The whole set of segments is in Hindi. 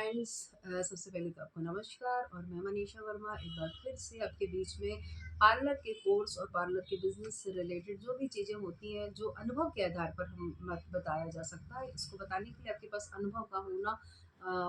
फ्रेंड्स। सबसे पहले तो आपको नमस्कार और मैं मनीषा वर्मा एक बार फिर से आपके बीच में पार्लर के कोर्स और पार्लर के बिजनेस से रिलेटेड जो भी चीज़ें होती हैं जो अनुभव के आधार पर हम बताया जा सकता है, इसको बताने के लिए आपके पास अनुभव का होना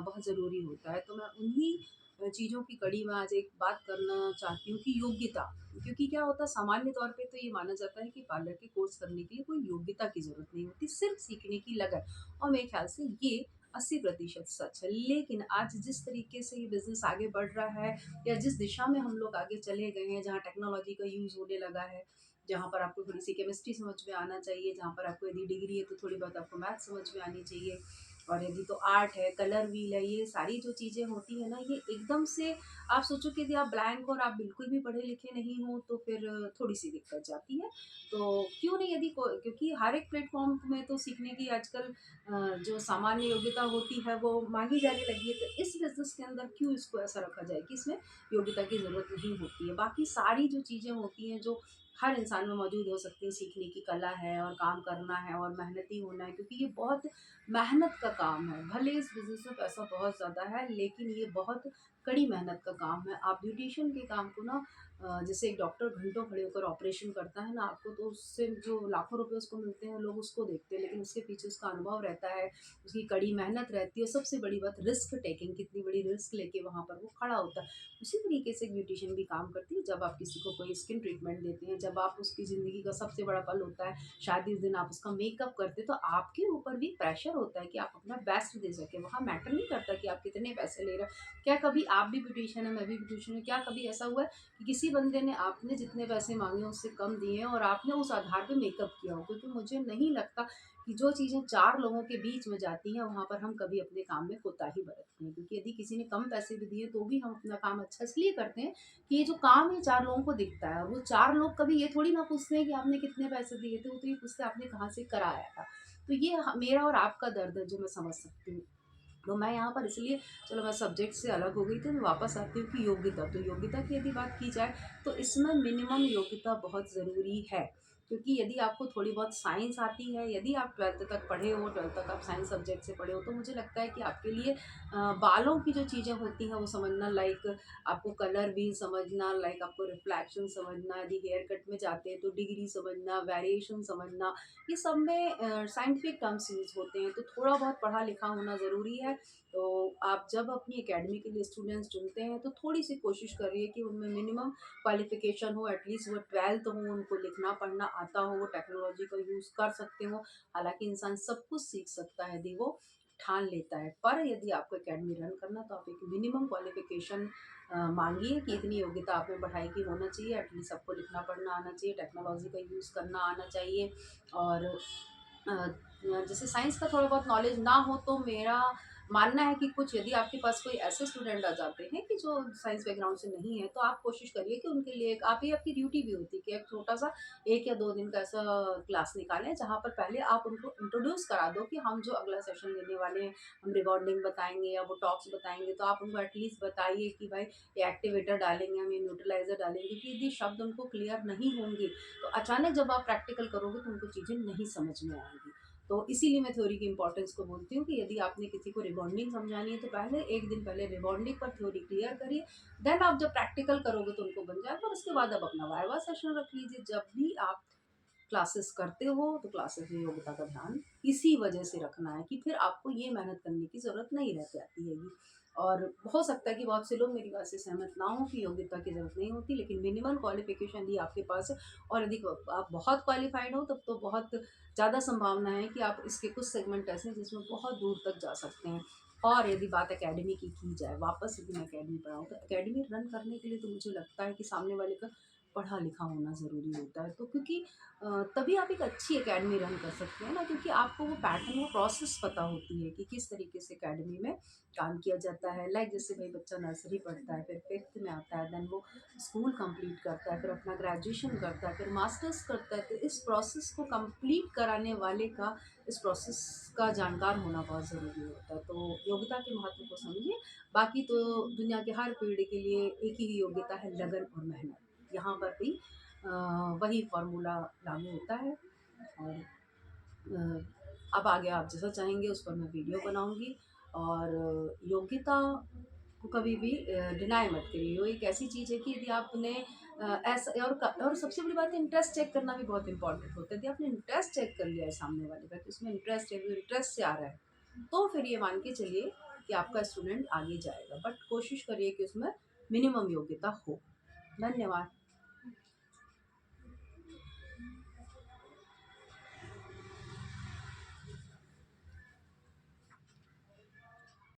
बहुत ज़रूरी होता है। तो मैं उन्हीं चीज़ों की कड़ी में आज एक बात करना चाहती हूँ कि योग्यता। क्योंकि क्या होता है, सामान्य तौर पे तो ये माना जाता है कि पार्लर के कोर्स करने के लिए कोई योग्यता की ज़रूरत नहीं होती, सिर्फ सीखने की लगन। और मेरे ख्याल से ये 80% सच है। लेकिन आज जिस तरीके से ये बिज़नेस आगे बढ़ रहा है या जिस दिशा में हम लोग आगे चले गए हैं, जहाँ टेक्नोलॉजी का यूज़ होने लगा है, जहाँ पर आपको थोड़ी-सी केमिस्ट्री समझ में आना चाहिए, जहाँ पर आपको यदि डिग्री है तो थोड़ी बहुत आपको मैथ समझ में आनी चाहिए, और यदि तो आर्ट है, कलर व्हील है, ये सारी जो चीज़ें होती हैं ना, ये एकदम से आप सोचो कि यदि आप ब्लैंक और आप बिल्कुल भी पढ़े-लिखे नहीं हो तो फिर थोड़ी-सी दिक्कत जाती है। तो क्यों नहीं, यदि को क्योंकि हर एक प्लेटफ़ॉर्म में तो सीखने की आजकल जो सामान्य योग्यता होती है वो मांगी जाने लगी है, तो इस बिज़नेस के अंदर क्यों इसको ऐसा रखा जाए कि इसमें योग्यता की ज़रूरत नहीं होती है। बाकी सारी जो चीज़ें होती हैं जो हर इंसान में मौजूद हो सकती हैं, सीखने की कला है और काम करना है और मेहनती होना है, क्योंकि ये बहुत मेहनत का काम है। भले इस बिज़नेस में पैसा बहुत ज़्यादा है, लेकिन ये बहुत कड़ी मेहनत का काम है। आप ब्यूटीशियन के काम को ना जैसे एक डॉक्टर घंटों खड़े होकर ऑपरेशन करता है ना आपको, तो उससे जो लाखों रुपए उसको मिलते हैं लोग उसको देखते हैं, लेकिन उसके पीछे उसका अनुभव रहता है, उसकी कड़ी मेहनत रहती है, और सबसे बड़ी बात रिस्क टेकिंग, कितनी बड़ी रिस्क लेके वहाँ पर वो खड़ा होता है। उसी तरीके से एक ब्यूटिशियन भी काम करती है। जब आप किसी को कोई स्किन ट्रीटमेंट देते हैं, जब आप उसकी ज़िंदगी का सबसे बड़ा पल होता है, शादी उस दिन आप उसका मेकअप करते हैं, तो आपके ऊपर भी प्रेशर होता है कि आप अपना बेस्ट दे सकें। वहाँ मैटर नहीं करता कि आप कितने पैसे ले रहे हैं। क्या कभी आप भी ब्यूटिशियन हैं, मैं भी ब्यूटिशियन हूँ, क्या कभी ऐसा हुआ है कि किसी बंदे ने आपने जितने पैसे माँगे उससे कम दिए हैं और आपने उस आधार पे मेकअप किया हो? क्योंकि मुझे नहीं लगता कि जो चीज़ें 4 लोगों के बीच में जाती हैं, वहाँ पर हम कभी अपने काम में कोताही बरतते हैं। क्योंकि यदि किसी ने कम पैसे भी दिए, तो भी हम अपना काम अच्छा इसलिए करते हैं कि ये जो काम है 4 लोगों को दिखता है। वो 4 लोग कभी ये थोड़ी ना पूछते हैं कि आपने कितने पैसे दिए थे, वो तो ये पूछते हैं आपने कहाँ से कराया था। तो ये मेरा और आपका दर्द है जो मैं समझ सकती हूँ। तो मैं यहाँ पर इसलिए, चलो मैं सब्जेक्ट से अलग हो गई थी, मैं वापस आती हूँ कि योग्यता। तो योग्यता की यदि बात की जाए तो इसमें मिनिमम योग्यता बहुत ज़रूरी है। क्योंकि यदि आपको थोड़ी बहुत साइंस आती है, यदि आप 12th तक पढ़े हो, 12th तक आप साइंस सब्जेक्ट से पढ़े हो, तो मुझे लगता है कि आपके लिए बालों की जो चीज़ें होती हैं वो समझना, लाइक आपको कलर व्हील समझना, लाइक आपको रिफ्लेक्शन समझना, यदि हेयर कट में जाते हैं तो डिग्री समझना, वेरिएशन समझना, ये सब में साइंटिफिक टर्म्स यूज़ होते हैं, तो थोड़ा बहुत पढ़ा लिखा होना ज़रूरी है। तो आप जब अपनी एकेडमी के लिए स्टूडेंट्स चुनते हैं तो थोड़ी-सी कोशिश करिए कि उनमें मिनिमम क्वालिफ़िकेशन हो, एटलीस्ट वो 12th हो, उनको लिखना पढ़ना आता हो, वो टेक्नोलॉजी का यूज़ कर सकते हो। हालाँकि इंसान सब कुछ सीख सकता है यदि वो ठान लेता है। पर यदि आपको एकेडमी रन करना, तो आप एक मिनिमम क्वालिफ़िकेशन माँगिए कि इतनी योग्यता आप में पढ़ाई की होना चाहिए, एटलीस्ट आपको लिखना पढ़ना आना चाहिए, टेक्नोलॉजी का यूज़ करना आना चाहिए। और जैसे साइंस का थोड़ा बहुत नॉलेज ना हो, तो मेरा मानना है कि कुछ, यदि आपके पास कोई ऐसे स्टूडेंट आ जाते हैं कि जो साइंस बैकग्राउंड से नहीं है, तो आप कोशिश करिए कि उनके लिए एक, आप ये आपकी ड्यूटी भी होती है कि एक छोटा-सा 1 या 2 दिन का ऐसा क्लास निकालें, जहाँ पर पहले आप उनको इंट्रोड्यूस करा दो कि हम जो अगला सेशन लेने वाले हैं, हम रिबॉन्डिंग बताएँगे या बोटॉक्स बताएँगे। तो आप उनको एटलीस्ट बताइए कि भाई ये एक्टिवेटर डालेंगे हम, ये न्यूट्रलाइज़र डालेंगे, क्योंकि यदि शब्द उनको क्लियर नहीं होंगे, तो अचानक जब आप प्रैक्टिकल करोगे तो उनको चीज़ें नहीं समझ में आएँगी। तो इसीलिए मैं थ्योरी की इम्पोर्टेंस को बोलती हूँ कि यदि आपने किसी को रिबॉन्डिंग समझानी है, तो पहले 1 दिन पहले रिबॉन्डिंग पर थ्योरी क्लियर करिए। देन आप जब प्रैक्टिकल करोगे तो उनको बन जाएगा, और उसके बाद आप अपना वाइवा सेशन रख लीजिए। जब भी आप क्लासेस करते हो तो क्लासेस में योग्यता का ध्यान इसी वजह से रखना है कि फिर आपको ये मेहनत करने की ज़रूरत नहीं रह जाती हैगी। और हो सकता है कि बहुत से लोग मेरी बात से सहमत ना हों कि योग्यता की ज़रूरत नहीं होती, लेकिन मिनिमम क्वालिफ़िकेशन यदि आपके पास है, और यदि आप बहुत क्वालिफ़ाइड हो, तब तो बहुत ज़्यादा संभावना है कि आप इसके कुछ सेगमेंट ऐसे हैं जिसमें बहुत दूर तक जा सकते हैं। और यदि बात एकेडमी की जाए, वापस यदि मैं एकेडमी पर आऊँ, तो एकेडमी रन करने के लिए तो मुझे लगता है कि सामने वाले का पढ़ा लिखा होना ज़रूरी होता है। तो क्योंकि तभी आप एक अच्छी एकेडमी रन कर सकते हैं ना, क्योंकि आपको वो पैटर्न, वो प्रोसेस पता होती है कि किस तरीके से एकेडमी में काम किया जाता है। लाइक जैसे भाई बच्चा नर्सरी पढ़ता है, फिर 5th में आता है, देन वो स्कूल कंप्लीट करता है, फिर अपना ग्रेजुएशन करता है, फिर मास्टर्स करता है। तो इस प्रोसेस को कंप्लीट कराने वाले का, इस प्रोसेस का जानकार होना बहुत ज़रूरी होता है। तो योग्यता के महत्व को समझिए। बाकी तो दुनिया के हर फील्ड के लिए एक ही योग्यता है, लगन और मेहनत। यहाँ पर भी अ, वही फ़ॉर्मूला लागू होता है। और अब आगे आप जैसा चाहेंगे उस पर मैं वीडियो बनाऊँगी। और योग्यता को कभी भी डिनाई मत करिए। वो एक ऐसी चीज़ है कि यदि आपने ऐसा और सबसे बड़ी बात है, इंटरेस्ट चेक करना भी बहुत इंपॉर्टेंट होता है। यदि आपने इंटरेस्ट चेक कर लिया है सामने वाले का कि उसमें इंटरेस्ट है, वो इंटरेस्ट से आ रहा है, तो फिर ये मान के चलिए कि आपका स्टूडेंट आगे जाएगा। बट कोशिश करिए कि उसमें मिनिमम योग्यता हो। धन्यवाद।